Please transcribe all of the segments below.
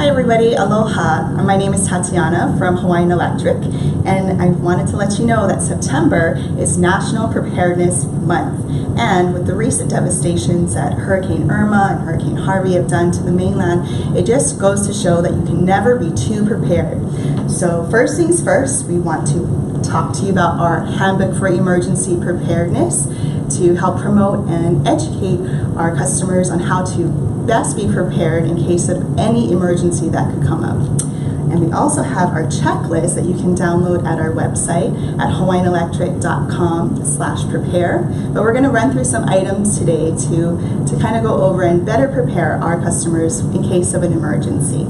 everybody, aloha. My name is Tatiana from Hawaiian Electric, and I wanted to let you know that September is National Preparedness Month. And with the recent devastations that Hurricane Irma and Hurricane Harvey have done to the mainland, it just goes to show that you can never be too prepared. So first things first, we want to talk to you about our Handbook for Emergency Preparedness to help promote and educate our customers on how to best be prepared in case of any emergency that could come up. And we also have our checklist that you can download at our website at hawaiianelectric.com/prepare. But we're going to run through some items today to kind of go over and better prepare our customers in case of an emergency.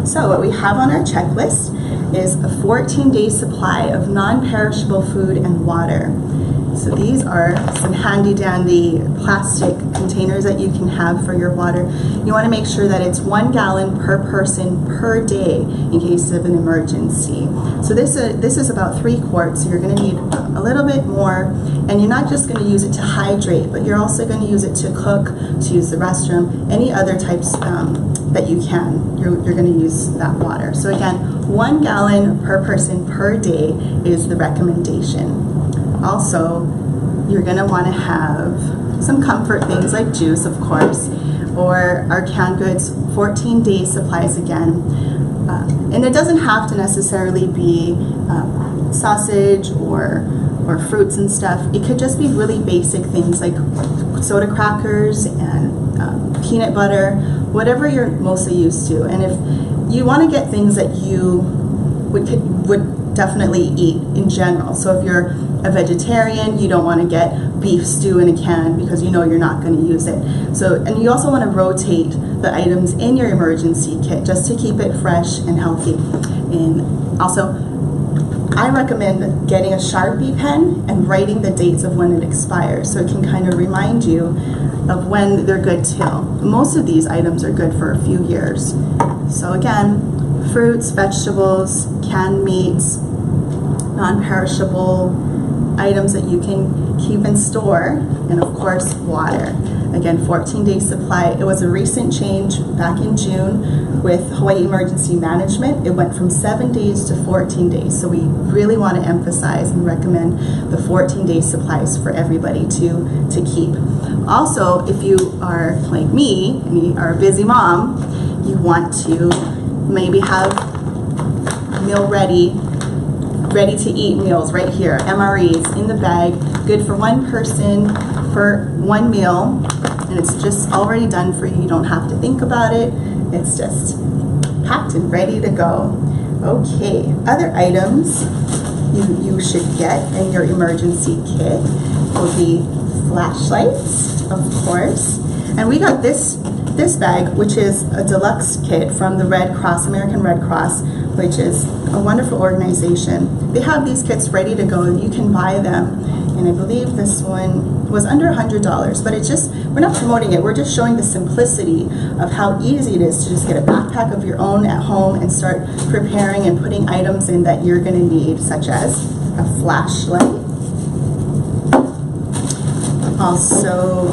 So what we have on our checklist is a 14-day supply of non-perishable food and water. So these are some handy-dandy plastic containers that you can have for your water. You want to make sure that it's 1 gallon per person per day in case of an emergency. So this is about 3 quarts, so you're going to need a little bit more, and you're not just going to use it to hydrate, but you're also going to use it to cook, to use the restroom, any other types that you can. You're going to use that water. So again, 1 gallon per person per day is the recommendation. Also, you're going to want to have some comfort things like juice, of course, or our canned goods, 14-day supplies again. And it doesn't have to necessarily be sausage or fruits and stuff. It could just be really basic things like soda crackers and peanut butter, whatever you're mostly used to. And if you want to get things that you would definitely eat in general. So if you're a vegetarian, you don't want to get beef stew in a can because you know you're not going to use it. So, and you also want to rotate the items in your emergency kit just to keep it fresh and healthy. And also, I recommend getting a Sharpie pen and writing the dates of when it expires so it can kind of remind you of when they're good till. Most of these items are good for a few years. So again, fruits, vegetables, canned meats, non-perishable items that you can keep and store, and of course water. Again, 14-day supply. It was a recent change back in June with Hawaii Emergency Management. It went from 7 days to 14 days. So we really want to emphasize and recommend the 14-day supplies for everybody to keep. Also, if you are like me and you are a busy mom, you want to maybe have meal ready to eat meals right here, MREs in the bag, good for 1 person for 1 meal, and it's just already done for you. You don't have to think about it. It's just packed and ready to go. Okay, other items you should get in your emergency kit will be flashlights, of course. And we got this bag, which is a deluxe kit from the Red Cross, American Red Cross, which is a wonderful organization. They have these kits ready to go and you can buy them. And I believe this one was under $100, but it's just, we're not promoting it, we're just showing the simplicity of how easy it is to just get a backpack of your own at home and start preparing and putting items in that you're gonna need, such as a flashlight. Also,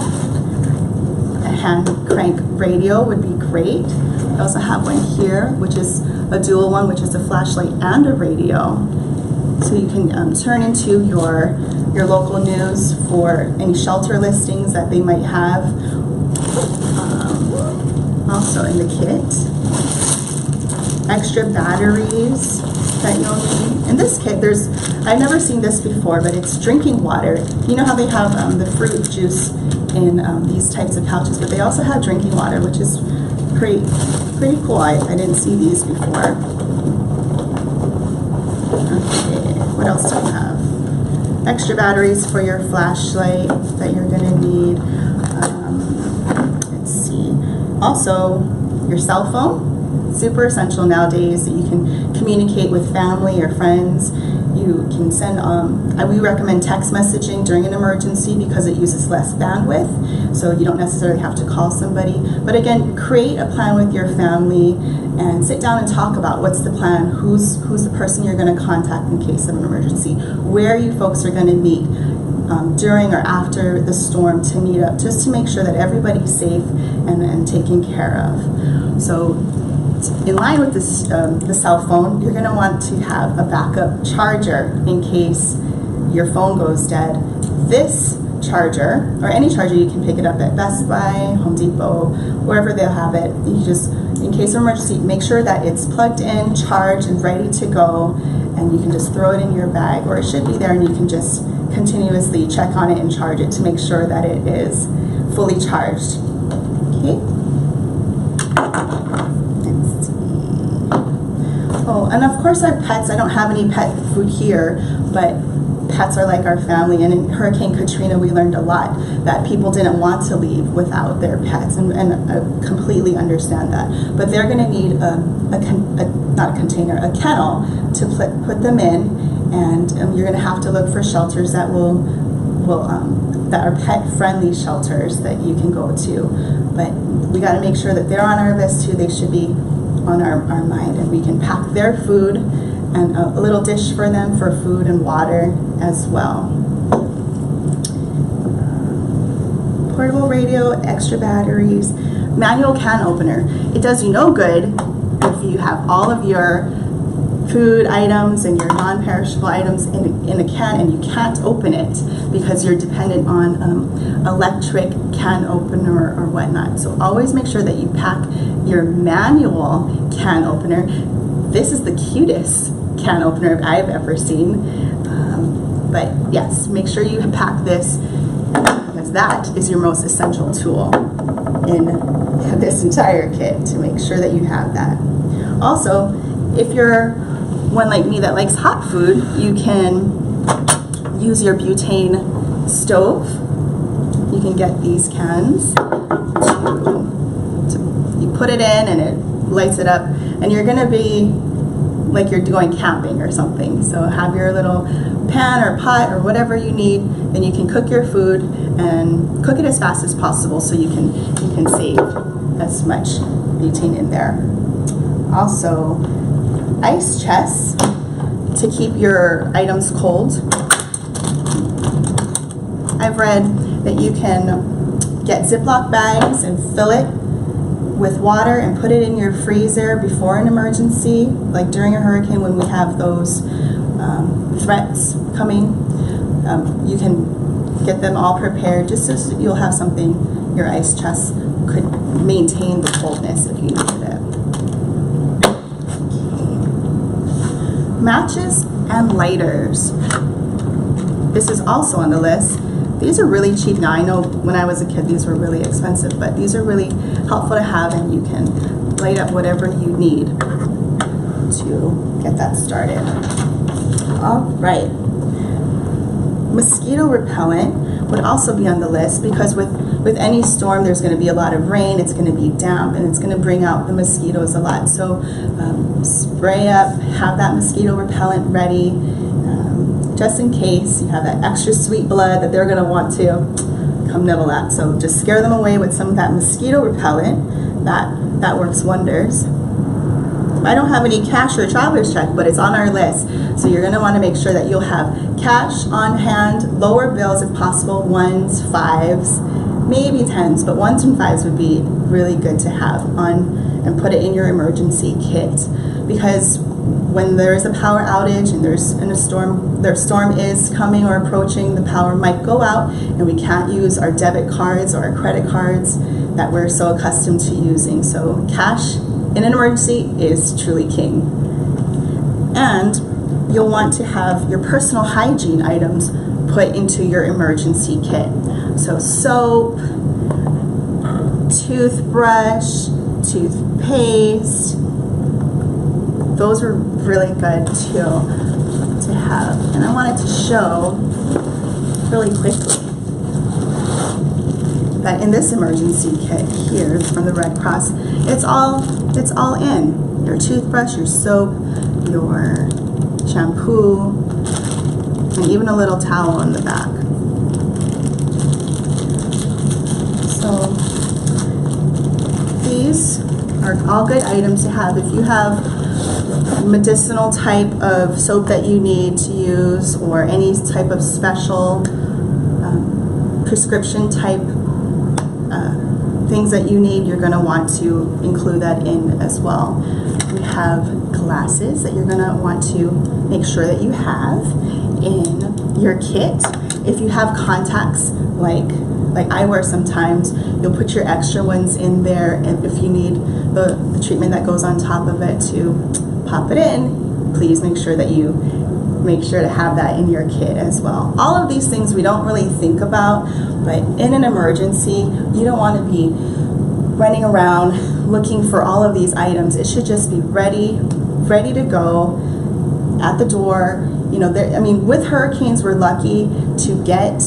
a hand crank radio would be great. I also have one here, which is a dual one, which is a flashlight and a radio. So you can turn into your local news for any shelter listings that they might have. Also in the kit, extra batteries that you'll need. In this kit, I've never seen this before, but it's drinking water. You know how they have the fruit juice in these types of pouches, but they also have drinking water, which is pretty cool. I didn't see these before. Okay, what else do we have? Extra batteries for your flashlight that you're gonna need. Let's see. Also, your cell phone. Super essential nowadays that you can communicate with family or friends. You can send, we recommend text messaging during an emergency because it uses less bandwidth, so you don't necessarily have to call somebody. But again, create a plan with your family and sit down and talk about what's the plan, who's the person you're going to contact in case of an emergency, where you folks are going to meet during or after the storm to meet up, just to make sure that everybody's safe and taken care of. So in line with this, the cell phone, you're going to want to have a backup charger in case your phone goes dead. This charger, or any charger, you can pick it up at Best Buy, Home Depot, wherever they'll have it. You just, in case of emergency, make sure that it's plugged in, charged, and ready to go, and you can just throw it in your bag, or it should be there, and you can just continuously check on it and charge it to make sure that it is fully charged. Okay. Let's see. Oh, and of course our pets, I don't have any pet food here, but pets are like our family, and in Hurricane Katrina we learned a lot that people didn't want to leave without their pets, and I completely understand that. But they're going to need not a container, a kennel to put them in, and you're going to have to look for shelters that that are pet-friendly shelters that you can go to. But we got to make sure that they're on our list too. They should be on our mind, and we can pack their food and a little dish for them for food and water as well. Portable radio, extra batteries, manual can opener. It does you no good if you have all of your food items and your non-perishable items in a can and you can't open it because you're dependent on electric can opener or whatnot. So always make sure that you pack your manual can opener. This is the cutest can opener I've ever seen. But yes, make sure you pack this, because that is your most essential tool in this entire kit, to make sure that you have that. Also, if you're one like me that likes hot food, you can use your butane stove. You can get these cans. You put it in and it lights it up, and you're going to be like you're going camping or something. So have your little pan or pot or whatever you need, and you can cook your food and cook it as fast as possible so you can save as much butane in there. Also, ice chests to keep your items cold. I've read that you can get Ziploc bags and fill it with water and put it in your freezer before an emergency, like during a hurricane when we have those threats coming. You can get them all prepared just so you'll have something, your ice chest could maintain the coldness if you needed it. Matches and lighters. This is also on the list. These are really cheap now. I know when I was a kid these were really expensive, but these are really helpful to have, and you can light up whatever you need to get that started. All right. Mosquito repellent would also be on the list, because with any storm there's going to be a lot of rain, it's going to be damp, and it's going to bring out the mosquitoes a lot. So spray up, have that mosquito repellent ready, just in case you have that extra sweet blood that they're going to want to come nibble at. So just scare them away with some of that mosquito repellent. That works wonders. I don't have any cash or traveler's check, but it's on our list. So you're going to want to make sure that you'll have cash on hand, lower bills if possible, 1s, 5s, maybe 10s, but 1s and 5s would be really good to have on, and put it in your emergency kit. Because when there's a power outage and their storm is coming or approaching, the power might go out and we can't use our debit cards or our credit cards that we're so accustomed to using. So cash in an emergency is truly king. And you'll want to have your personal hygiene items put into your emergency kit. So soap, toothbrush, toothpaste, those are really good to have. And I wanted to show really quickly that in this emergency kit here from the Red Cross, it's all in. Your toothbrush, your soap, your shampoo, and even a little towel on the back. So these are all good items to have. If you have medicinal type of soap that you need to use, or any type of special prescription type things that you need, you're going to want to include that in as well. We have glasses that you're going to want to make sure that you have in your kit. If you have contacts, like I wear sometimes, you'll put your extra ones in there, and if you need the treatment that goes on top of it to pop it in, please make sure that you make sure to have that in your kit as well. All of these things we don't really think about, but in an emergency, you don't want to be running around looking for all of these items. It should just be ready to go at the door. You know, I mean, with hurricanes, we're lucky to get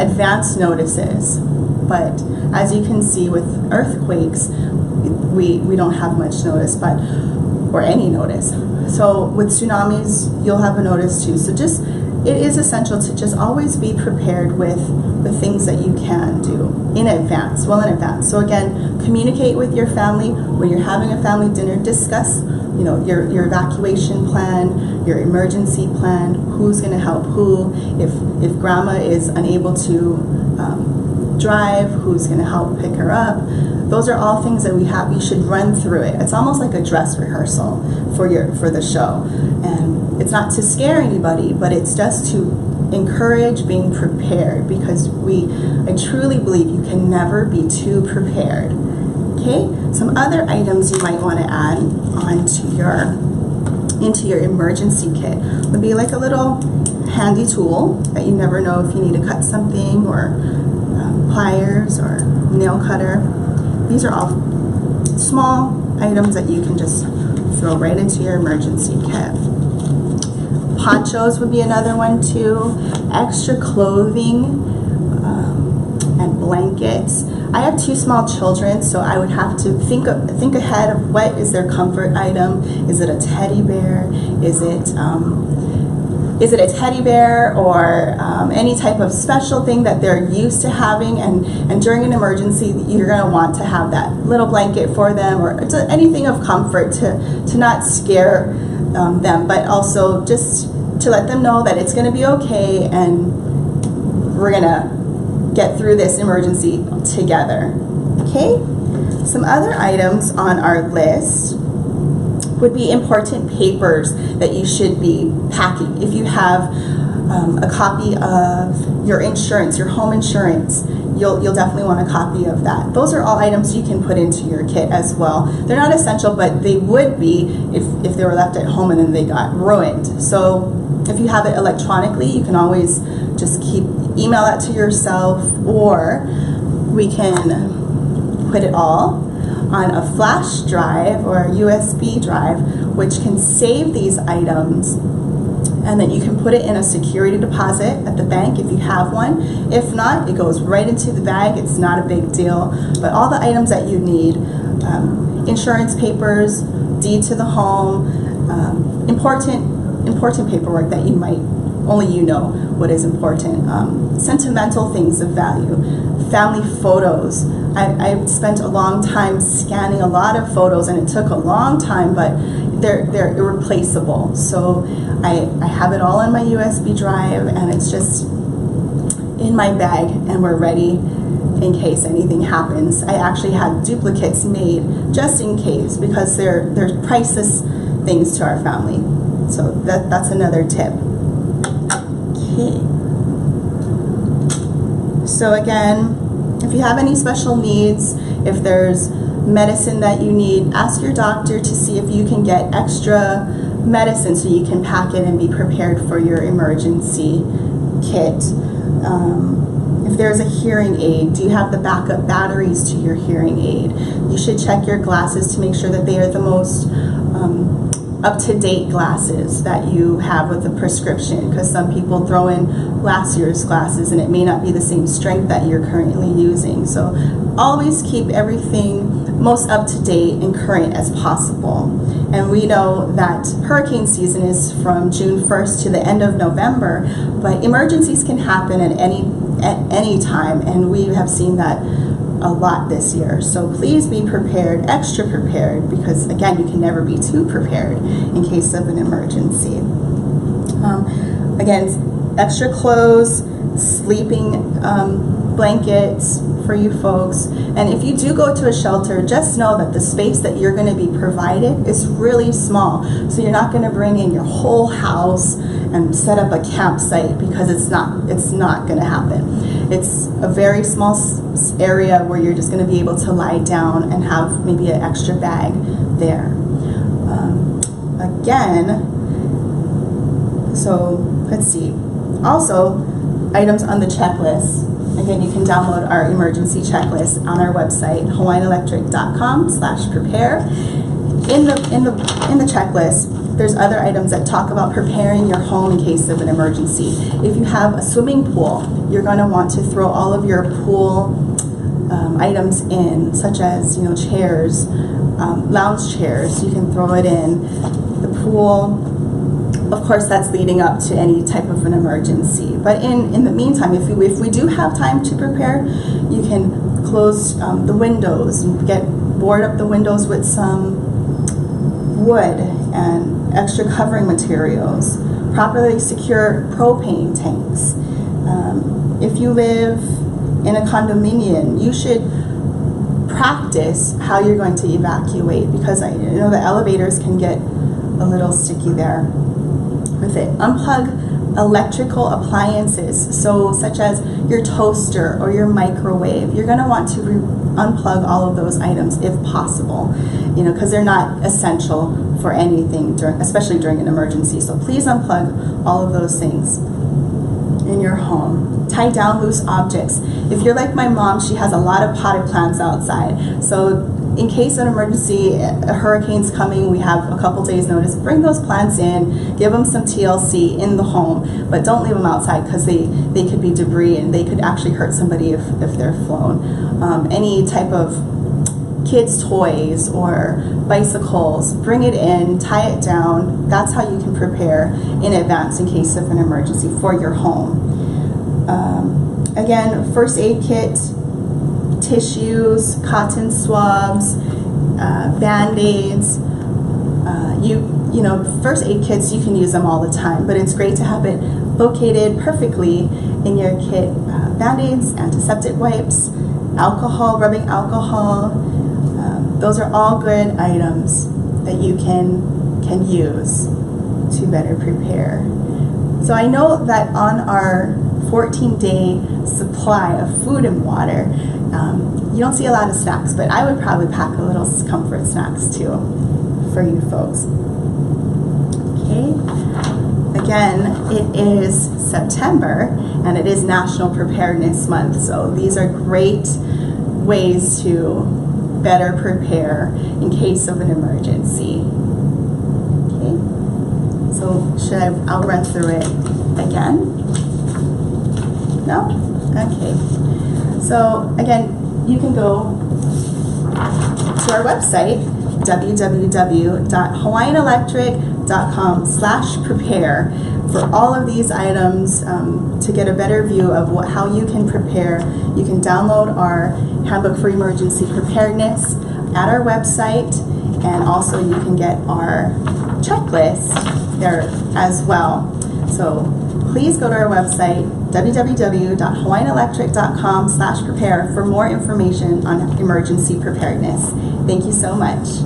advance notices, but as you can see with earthquakes, we don't have much notice, or any notice. So with tsunamis, you'll have a notice too. So it is essential to just always be prepared with things that you can do in advance, well in advance. So again, communicate with your family. When you're having a family dinner, discuss, you know, your evacuation plan, your emergency plan, who's going to help who. If grandma is unable to drive, who's going to help pick her up. Those are all things that we should run through it. It's almost like a dress rehearsal for the show. And it's not to scare anybody, but it's just to encourage being prepared, because I truly believe you can never be too prepared. Okay? Some other items you might want to add into your emergency kit would be like a little handy tool that you never know if you need to cut something, or pliers or nail cutter. These are all small items that you can just throw right into your emergency kit. Ponchos would be another one too. Extra clothing and blankets. I have 2 small children, so I would have to think ahead of what is their comfort item. Is it a teddy bear? Is it a teddy bear or any type of special thing that they're used to having? And during an emergency, you're going to want to have that little blanket for them, or anything of comfort to not scare them, but also just to let them know that it's going to be okay, and we're going to get through this emergency together. Okay? Some other items on our list would be important papers that you should be packing. If you have a copy of your insurance, your home insurance, you'll definitely want a copy of that. Those are all items you can put into your kit as well. They're not essential, but they would be if they were left at home and then they got ruined. So if you have it electronically, you can always just email that to yourself, or we can put it all on a flash drive or a USB drive, which can save these items, and then you can put it in a security deposit at the bank if you have one. If not, it goes right into the bag. It's not a big deal. But all the items that you need, insurance papers, deed to the home, important paperwork that you might, only you know what is important, sentimental things of value, family photos. I spent a long time scanning a lot of photos, and it took a long time, but they're irreplaceable. So I have it all on my USB drive, and it's just in my bag, and we're ready in case anything happens. I actually had duplicates made just in case, because they're priceless things to our family. So that's another tip. Okay. So again, if you have any special needs, if there's medicine that you need, ask your doctor to see if you can get extra medicine so you can pack it and be prepared for your emergency kit. If there's a hearing aid, do you have the backup batteries to your hearing aid? You should check your glasses to make sure that they are the most up-to-date glasses that you have with the prescription, because some people throw in last year's glasses and it may not be the same strength that you're currently using. So always keep everything most up-to-date and current as possible. And we know that hurricane season is from June 1st to the end of November, but emergencies can happen at any time, and we have seen that a lot this year. So please be prepared, extra prepared, because again, you can never be too prepared in case of an emergency. Again, extra clothes, sleeping blankets for you folks. And if you do go to a shelter, just know that the space that you're going to be provided is really small. So you're not going to bring in your whole house and set up a campsite, because it's not going to happen. It's a very small area where you're just going to be able to lie down and have maybe an extra bag there. Again, so let's see. Also, items on the checklist. Again, you can download our emergency checklist on our website, hawaiianelectric.com/prepare. In the checklist, there's other items that talk about preparing your home in case of an emergency. If you have a swimming pool, you're going to want to throw all of your pool items in, such as chairs, lounge chairs. You can throw it in the pool. Of course, that's leading up to any type of an emergency. But in the meantime, if we do have time to prepare, you can close the windows, board up the windows with some wood and extra covering materials, properly secure propane tanks. If you live in a condominium, you should practice how you're going to evacuate, because I know the elevators can get a little sticky there with it. Unplug electrical appliances, such as your toaster or your microwave. You're going to want to unplug all of those items if possible, because they're not essential for anything, especially during an emergency. So please unplug all of those things in your home. Tie down loose objects. If you're like my mom, she has a lot of potted plants outside. So in case of an emergency, a hurricane's coming, we have a couple days notice, bring those plants in, give them some TLC in the home, but don't leave them outside, because they could be debris and they could actually hurt somebody if they're flown. Any type of kids' toys or bicycles, bring it in, tie it down. That's how you can prepare in advance in case of an emergency for your home. Again, first aid kit, tissues, cotton swabs, Band-Aids. First aid kits, you can use them all the time, but it's great to have it located perfectly in your kit. Band-Aids, antiseptic wipes, alcohol, rubbing alcohol. Those are all good items that you can use to better prepare. So I know that on our 14-day supply of food and water, you don't see a lot of snacks, but I would probably pack a little comfort snacks too for you folks. Okay. Again, it is September and it is National Preparedness Month, so these are great ways to better prepare in case of an emergency. Okay. So I'll run through it again. No? Okay. So again, you can go to our website, www.hawaiianelectric.com/prepare, for all of these items to get a better view of how you can prepare. You can download our Handbook for Emergency Preparedness at our website, and also you can get our checklist there as well. So please go to our website, www.hawaiianelectric.com/prepare, for more information on emergency preparedness. Thank you so much.